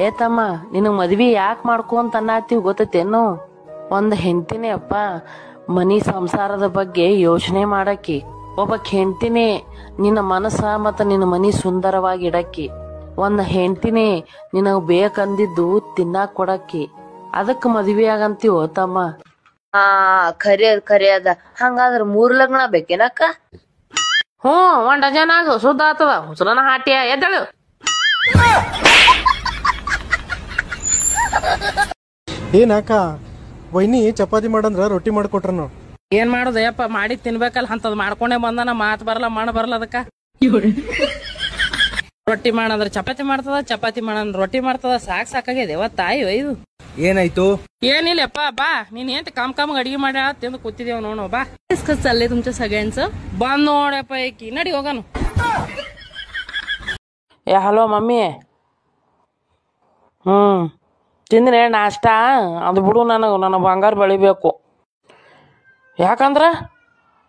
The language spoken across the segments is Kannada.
ಏ ತಮ್ಮ ನಿನಗ್ ಮದ್ವಿ ಯಾಕೆ ಮಾಡ್ಕೊ ಅಂತ ಅನ್ನತ್ತೀವಿ ಗೊತ್ತೇನು? ಒಂದ್ ಹೆಂಡ್ತಿನೇ ಅಪ್ಪ ಮನಿ ಸಂಸಾರದ ಬಗ್ಗೆ ಯೋಚನೆ ಮಾಡಕ್ಕಿ. ಒಬ್ಬಕ್ ಹೆಂಡ್ತಿನೇ ನಿನ್ನ ಮನಸ್ಸ ಮತ್ತ ನಿನ್ನ ಮನಿ ಸುಂದರವಾಗಿ ಇಡಕ್ಕಿ. ಒಂದ್ ಹೆಂಡ್ತಿನೇ ನಿನಗ್ ಬೇಕಂದಿದ್ದು ತಿನ್ನಾಕ್ ಕೊಡಕ್ಕಿ. ಅದಕ್ ಮದ್ವಿ ಆಗಂತೀವೋ ತಮ್ಮ? ಹಾ ಖರೆ ಅದ. ಹಂಗಾದ್ರ 3 ಲಗ್ನ ಬೇಕೇನಕ್ಕ? ಒಂದ್ ಡಜನ್ ಆಗ ಸುದ್ದ ಆತದ. ಹುಸರನ ಹಾಟಿಯ ಎದ್ದಳು. ಏನಕ್ಕ ವೈನಿ ಚಪಾತಿ ಮಾಡಂದ್ರ ರೊಟ್ಟಿ ಮಾಡ್ಕೊಟ್ರನು. ಏನ್ ಮಾಡುದ ಯಪ್ಪ, ಮಾಡಿ ತಿನ್ಬೇಕಲ್ಲ, ಅಂತದ್ ಮಾಡ್ಕೊಂಡೇ ಬಂದನ. ಮಾತ್ ಬರಲ್ಲ ಮಣ ಬರಲ್ಲ ಅದಕ್ಕ. ರೊಟ್ಟಿ ಮಾಡಂದ್ರ ಚಪಾತಿ ಮಾಡ್ತದ, ಚಪಾತಿ ಮಾಡಂದ್ರ ರೊಟ್ಟಿ ಮಾಡ್ತದ. ಸಾಕಾಗಿದೆ ತಾಯಿ ಇದು. ಏನಾಯ್ತು? ಏನಿಲ್ಲಪ್ಪ, ಬಾ ನೀನ್ ಏನ್ ಕಾಮ್ ಅಡಿಗೆ ಮಾಡಿ ತಿಂದು ಕೂತಿದೇವ್ ನೋಡು. ಬಾ कसं चाललंय तुमच्या सगळ्यांचं? ಬಂದ್ ನೋಡಪ್ಪ ಈಕಿ, ನಡಿ ಹೋಗನು. ಏ ಹಲೋ ಮಮ್ಮಿ. ತಿಂದಿನ ನಾಷ್ಟ ಅದು ಬಿಡು. ನನ್ನ ಬಂಗಾರ ಬೆಳಿಬೇಕು. ಯಾಕಂದ್ರೆ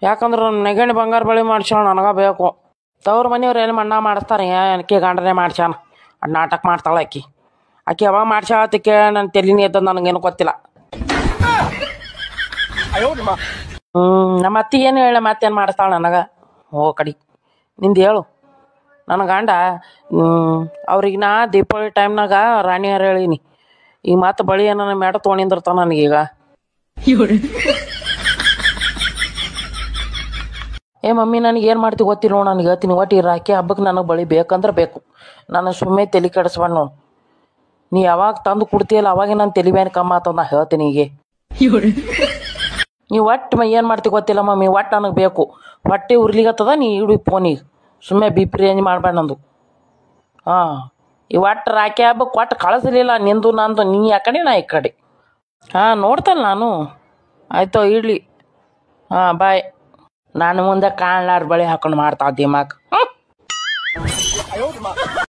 ನನ್ನ ನೆಗಣಿ ಬಂಗಾರ ಬೆಳಿ ಮಾಡ್ಸ್ಯಾಳ, ನನಗ ಬೇಕು. ತವ್ರ ಮನೆಯವ್ರು ಎಲ್ಲಿ ಮಣ್ಣ ಮಾಡಿಸ್ತಾರೆ, ಏನಕ್ಕೆ ಗಂಡನೇ ಮಾಡ್ಸ್ಯಾನ. ಅದು ನಾಟಕ ಮಾಡ್ತಾಳೆ ಆಕಿ ಯಾವಾಗ ಮಾಡ್ಸ್ಯಾಳತ್ತಿಕೆ ನನ್ನ ತೆಲಿನಿ ಎದ್ದದ, ನನಗೇನು ಗೊತ್ತಿಲ್ಲ. ನಮ್ಮ ಅತ್ತಿ ಏನು ಹೇಳ ಮತ್ತೇನು ಮಾಡಿಸ್ತಾಳೆ ನನಗೆ. ಕಡಿ ನಿಂದು ಹೇಳು. ನನ್ನ ಗಂಡ ಅವ್ರಿಗೆ ನಾ ದೀಪಾವಳಿ ಟೈಮ್ನಾಗ ರಾಣಿಯರು ಹೇಳೀನಿ. ಈಗ ಮತ್ತೆ ಬಳಿ ಏನ ಮೇಡ ತೊಗೊಂಡಿರ್ತಾವ ನನಗೀಗ. ಏ ಮಮ್ಮಿ, ನನಗೆ ಏನು ಮಾಡ್ತೀವಿ ಗೊತ್ತಿಲ್ಲ ನೋಡು. ನನಗೆ ಹೇಳ್ತೀನಿ, ಒಟ್ಟು ಈ ರಾಖಿ ಹಬ್ಬಕ್ಕೆ ನನಗೆ ಬಳಿ ಬೇಕಂದ್ರೆ ಬೇಕು. ನಾನು ಸುಮ್ಮನೆ ತಲೆ ಕೆಡಿಸ್ಬೇಡ ನೋಡು. ನೀ ಯಾವಾಗ ತಂದು ಕೊಡ್ತೀಯಲ್ಲ ಅವಾಗೆ ನಾನು ತಲೆ ಬ್ಯಾನ್ ಕಮ್ಮ ಆತದ. ನಾ ಹೇಳ್ತೀನಿ ಈಗ. ನೀವು ಒಟ್ಟು ಏನು ಮಾಡ್ತೀವಿ ಗೊತ್ತಿಲ್ಲ ಮಮ್ಮಿ, ಒಟ್ಟು ನನಗೆ ಬೇಕು. ಹೊಟ್ಟೆ ಉರ್ಲಿಗತ್ತದ, ನೀ ಇಡು ಫೋನಿಗೆ. ಸುಮ್ಮನೆ ಬಿಪಿ ರೇಂಜ್ ಮಾಡ್ಬೇಡ ನಂದು. ಈ ಒಟ್ಟು ರಾಖಿ ಹಬ್ಬಕ್ಕೆ ಒಟ್ಟು ಕಳಿಸ್ಲಿಲ್ಲ ನಿಂದು ನಂದು. ನೀ ಆ ಕಡೆ ನಾ ಈ ಕಡೆ. ನೋಡ್ತಲ್ಲ ನಾನು. ಆಯ್ತು ಇಡ್ಲಿ. ಬಾಯ್. ನಾನು ಮುಂದೆ ಕಾಣ್ಲಾರ ಬಳಿ ಹಾಕೊಂಡು ಮಾಡ್ತಾವ ದಿಮಾಕ್.